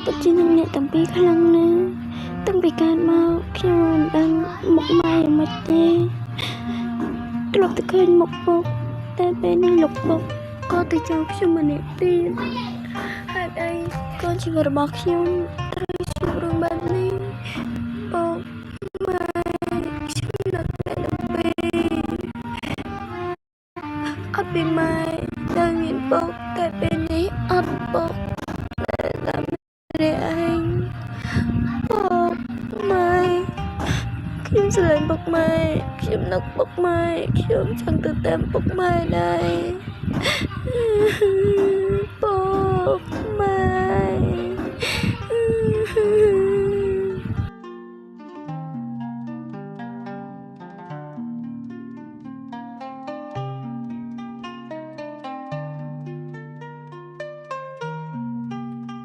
ពិតជានឹងអ្នកទាំងពីរខ្លាំងណាស់តាំងពីកើតមកខ្ញុំមិនដឹងមុខម៉ែយ៉ាងម៉េចទេធ្លាប់តែឃើញមុខពុកតែពេលនេះលោកពុកក៏ទៅចោលខ្ញុំម្នាក់ទៀតហេតុអីក៏ជីវិតរបស់ខ្ញុំត្រូវជួបរឿងបែបនេះពុកម៉ែខ្ញុំនឹកតែដល់ពេលអត់ពីម៉ែដែលមានពុកតែពេលនេះអត់ពុកតែម្នាក់ឯងពុកម៉ែខ្ញុំស្រឡាញ់ពុកម៉ែខ្ញុំនឹកពុកម៉ែខ្ញុំចង់ទៅតាមពុកម៉ែដែរពុកម៉ែ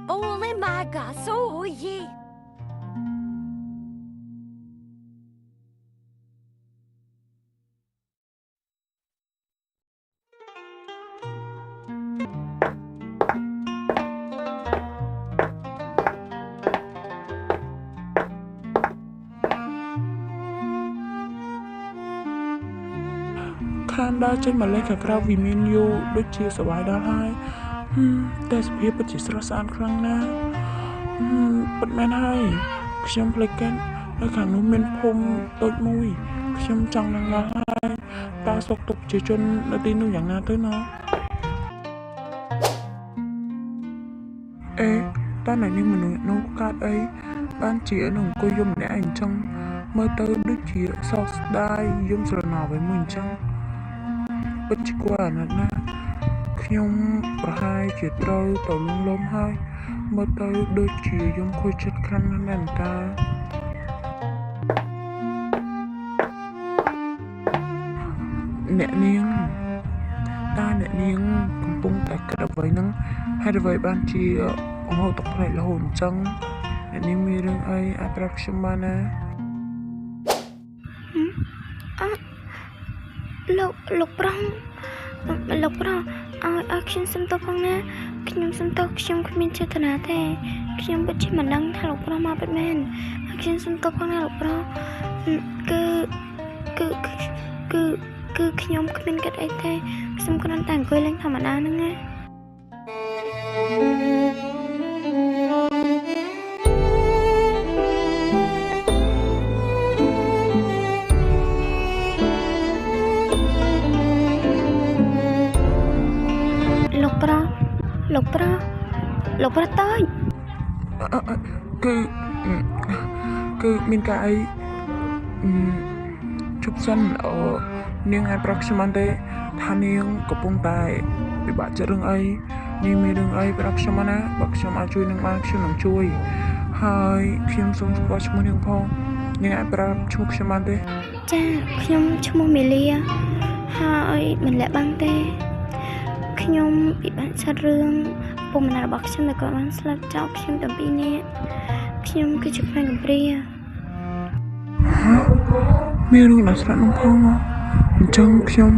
អូម៉ាកាសូយីខានដើរចេញមកលេងខាងក្រៅវិមានយូរដូចជាសប្បាយដល់ហើយតែសភាពពិតជាស្រស់ស្អាតខ្លាំងណាស់ពិតមែនហើយខ្ញុំភ្លេចកាត់នៅខាងនោះមានភូមិតូចមួយខ្ញុំចង់នឹងដល់ហើយតើសុខទុក្ខប្រជាជននៅទីនោះយ៉ាងណាទៅណោះអេតើអ្នកនេះមនុស្សនោះកើតអីបានជានឹងអង្គុយយំម្នាក់ឯងអញ្ចឹងមើលទៅដូចជាសោកស្ដាយយំស្រណោឲ្យមួយអញ្ចឹងពិតជាគួរអាណិតណាស់ខ្ញុំប្រហែលជាត្រូវទៅលងលំហើយមើលទៅដូចជាយំខូចចិត្តខ្លាំងណាស់មែនតើអ្នកនាងតើអ្នកនាងកំពុងតែគិតអ្វីហ្នឹងហេតុអ្វីបានជាអង្ហូរទឹកភ្នែករហូតអញ្ចឹងអ្នកនាងមានរឿងអីអាចប្រាប់ខ្ញុំបានណាលោកប្រុសឲ្យខ្ញុំសុំទោសផងណាខ្ញុំសុំទោសខ្ញុំគ្មានចេតនាទេខ្ញុំពិតជាមិនដឹងថាលោកប្រុសមកពិតមែនខ្ញុំសុំទោសផងណាលោកប្រុសគឺខ្ញុំគ្មានគិតអីទេខ្ញុំគ្រាន់តែអង្គុយលេងធម្មតាហ្នឹងណាលោកប្រុសតើគឺមានការអីជប់សិននាងអាចប្រាប់ខ្ញុំបានទេថានាងកំពុងតែពិបាកចិត្តរឿងអីនាងមានរឿងអីប្រាប់ខ្ញុំបានណាបើខ្ញុំអាចជួយនឹងបានខ្ញុំនឹងជួយហើយខ្ញុំសូមស្គាល់ឈ្មោះនាងផងនាងអាចប្រាប់ឈ្មោះខ្ញុំបានទេចាខ្ញុំឈ្មោះមីលីហើយមិនលាក់បាំងទេខ្ញុំពិបាកចិត្តរឿងពុកម្ដាយរបស់ខ្ញុំដែលគាត់បានស្លាប់ចោលខ្ញុំតាំងពីនេះខ្ញុំគឺជាផ្នែកកំព្រាមានរឿងដល់ស្រាប់នោះផងអញ្ចឹងខ្ញុំ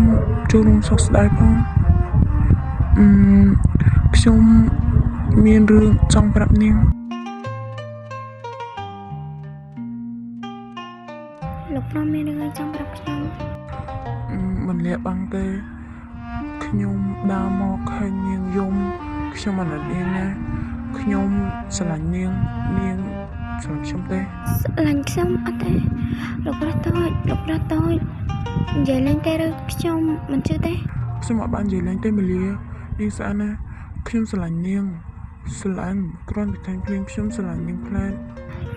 ចូលរួមសោកស្ដាយផងខ្ញុំមានរឿងចង់ប្រាប់នាងលោកប្រុសមានរឿងអីចង់ប្រាប់ខ្ញុំមិនលាក់បាំងទេខ្ញុំដើរមកឃើញនាងយំខ្ញុំអាណិតនាងណាខ្ញុំស្រឡាញ់នាងស្រឡាញ់ខ្ញុំទេស្រឡាញ់ខ្ញុំអត់ទេលោកប្រុសតូចនិយាយលេងទេឬខ្ញុំមិនជឿទេខ្ញុំអត់បាននិយាយលេងទេមីលីនាងស្អាតណាខ្ញុំស្រឡាញ់នាងស្រឡាញ់គ្រាន់តែខាងខ្ញុំស្រឡាញ់នាងខ្លាំង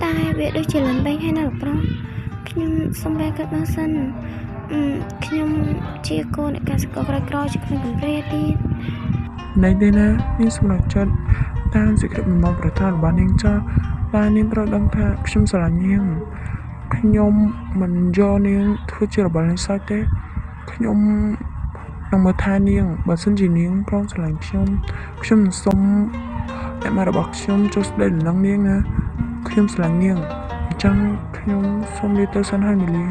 តែវាដូចជាលិនបែងហើយណាលោកប្រុសខ្ញុំសុំបែរកាត់មកសិនខ្ញុំជាកូនអ្នកកសិករក្រជាក្មេងកំព្រាទៀតណៃទេណានាងសម្រេចចិត្តតាមសេចក្ដីបំណងប្រាថ្នារបស់នាងចាតែនាងត្រូវដឹងថាខ្ញុំស្រឡាញ់នាងខ្ញុំមិនយកនាងធ្វើជារបល់នៃសាច់ទេខ្ញុំនឹងមើលថែនាងបើសិនជានាងព្រមស្រឡាញ់ខ្ញុំនឹងសុំអ្នកម៉ែរបស់ខ្ញុំចូលស្ដីដំណឹងនាងណាខ្ញុំស្រឡាញ់នាងអញ្ចឹងខ្ញុំសូមលាទៅសិនហើយមីលី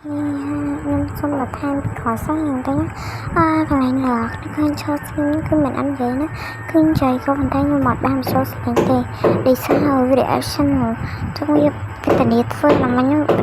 ខ្ញុំសូមបន្ថែមពីខសយ៉ាងទៅកន្លែងឃើញឈរស្ងៀមគឺមិនអត់និយាយណាគឺនិយាយក៏ប៉ុន្តែខ្ញុំអត់បានចូលស្ងៀមទេដោយសារ reaction ចង់វាកតនីធ្វើឡើងខ្ញុំ